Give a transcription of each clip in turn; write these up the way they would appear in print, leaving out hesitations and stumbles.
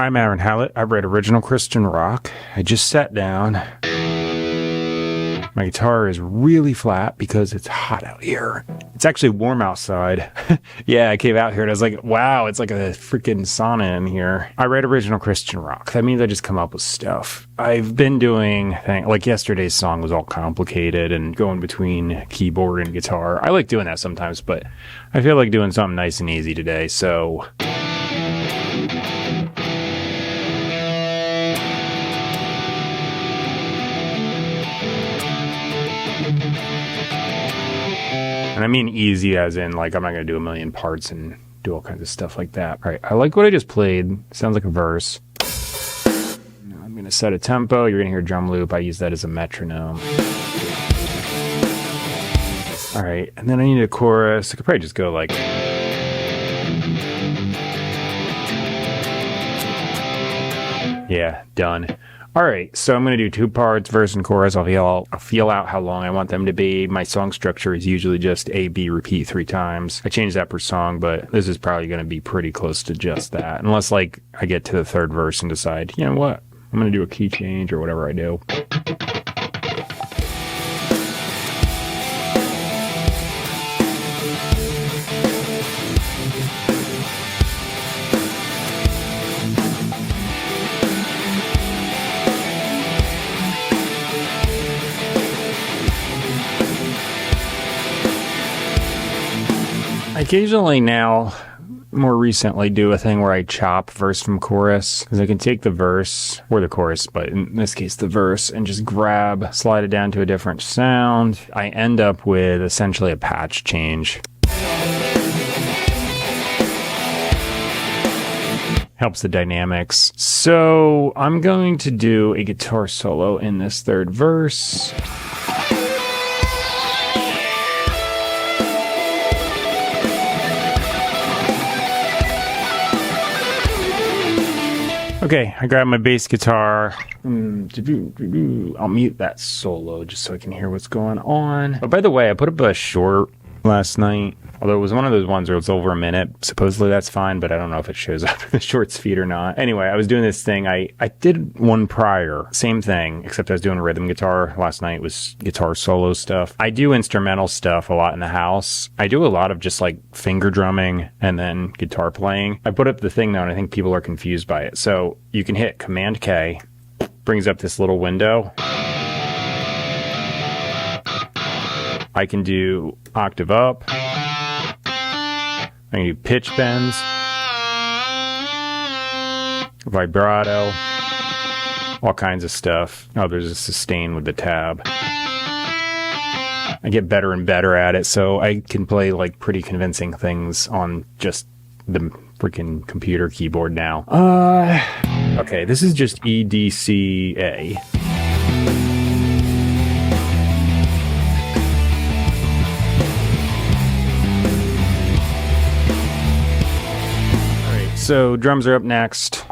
I'm Aaron Hallett. I write original Christian rock. I just sat down. My guitar is really flat because it's hot out here. It's actually warm outside. Yeah, I came out here and I was like, wow, it's like a freaking sauna in here. I write original Christian rock. That means I just come up with stuff. I've been doing things, like yesterday's song was all complicated and going between keyboard and guitar. I like doing that sometimes, but I feel like doing something nice and easy today, so... And I mean easy as in, like, I'm not going to do a million parts and do all kinds of stuff like that. All right, I like what I just played. Sounds like a verse. I'm going to set a tempo. You're going to hear a drum loop. I use that as a metronome. All right, and then I need a chorus. I could probably just go like... Yeah, done. All right, so I'm going to do 2 parts, verse and chorus. I'll feel out how long I want them to be. My song structure is usually just A, B, repeat 3 times. I change that per song, but this is probably going to be pretty close to just that. Unless, like, I get to the 3rd verse and decide, you know what, I'm going to do a key change or whatever I do. I occasionally now, more recently, do a thing where I chop verse from chorus, because I can take the verse, or the chorus, but in this case the verse, and just slide it down to a different sound. I end up with essentially a patch change. Helps the dynamics. So I'm going to do a guitar solo in this 3rd verse. Okay, I grabbed my bass guitar. I'll mute that solo just so I can hear what's going on. But by the way, I put up a short last night. Although it was one of those ones where it's over a minute. Supposedly that's fine, but I don't know if it shows up in the shorts feed or not. Anyway, I was doing this thing. I did one prior. Same thing, except I was doing rhythm guitar. Last night was guitar solo stuff. I do instrumental stuff a lot in the house. I do a lot of just like finger drumming and then guitar playing. I put up the thing though, and I think people are confused by it. So you can hit Command K, brings up this little window. I can do octave up. I can do pitch bends, vibrato, all kinds of stuff. Oh, there's a sustain with the tab. I get better and better at it, so I can play like pretty convincing things on just the freaking computer keyboard now. Okay, this is just E, D, C, A. So drums are up next.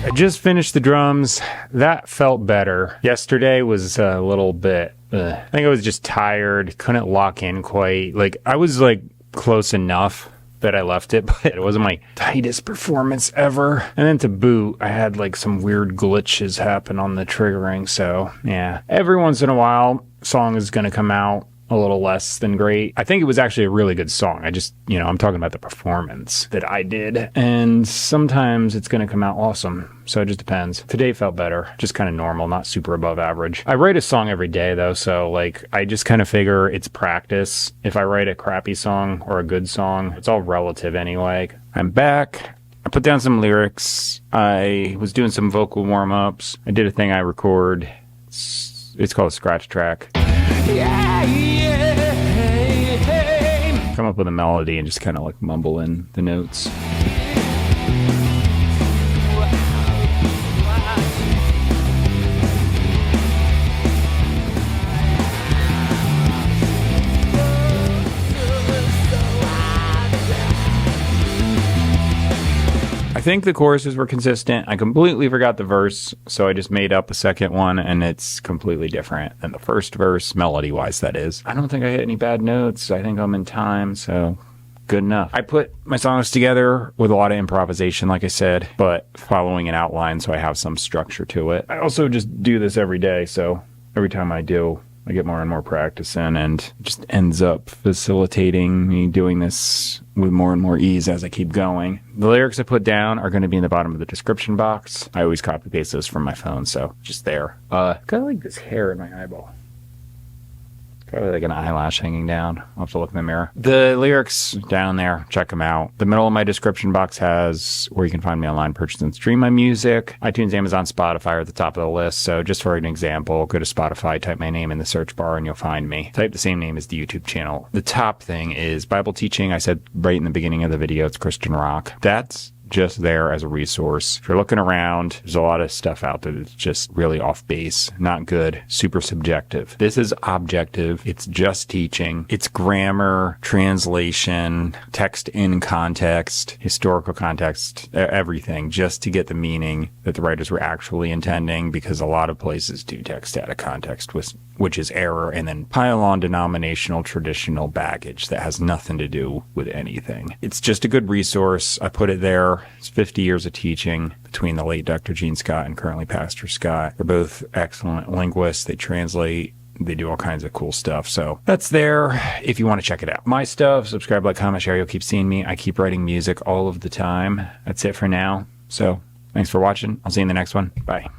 I just finished the drums. That felt better. Yesterday was a little bit, I think I was just tired. Couldn't lock in quite. Like, I was like close enough that I left it, but it wasn't my tightest performance ever. And then to boot, I had like some weird glitches happen on the triggering. So yeah, every once in a while, song is going to come out a little less than great. I think it was actually a really good song. I just, I'm talking about the performance that I did. And sometimes it's going to come out awesome. So it just depends. Today felt better. Just kind of normal, not super above average. I write a song every day though. So like, I just kind of figure it's practice. If I write a crappy song or a good song, it's all relative anyway. I'm back. I put down some lyrics. I was doing some vocal warm-ups. I did a thing I record. It's called a scratch track. Come up with a melody and just kind of like mumble in the notes. I think the choruses were consistent. I completely forgot the verse, so I just made up a second one, and it's completely different than the first verse, melody-wise, that is. I don't think I hit any bad notes. I think I'm in time, so good enough. I put my songs together with a lot of improvisation, like I said, but following an outline so I have some structure to it. I also just do this every day, so every time I do, I get more and more practice in, and it just ends up facilitating me doing this with more and more ease as I keep going. The lyrics I put down are going to be in the bottom of the description box. I always copy paste those from my phone, so just there. Kind of like this hair in my eyeball. Probably like an eyelash hanging down. I'll have to look in the mirror. The lyrics down there, check them out. The middle of my description box has where you can find me online, purchase and stream my music. iTunes, Amazon, Spotify are at the top of the list. So just for an example, go to Spotify, type my name in the search bar and you'll find me. Type the same name as the YouTube channel. The top thing is Bible teaching. I said right in the beginning of the video, it's Christian rock. That's just there as a resource. If you're looking around, there's a lot of stuff out there that's just really off base, not good, super subjective. This is objective. It's just teaching. It's grammar, translation, text in context, historical context, everything, just to get the meaning that the writers were actually intending, because a lot of places do text out of context, which is error, and then pile on denominational traditional baggage that has nothing to do with anything. It's just a good resource. I put it there. It's 50 years of teaching between the late Dr. Gene Scott and currently Pastor Scott. They're both excellent linguists. They translate. They do all kinds of cool stuff. So that's there if you want to check it out. My stuff, subscribe, like, comment, share. You'll keep seeing me. I keep writing music all of the time. That's it for now. So thanks for watching. I'll see you in the next one. Bye.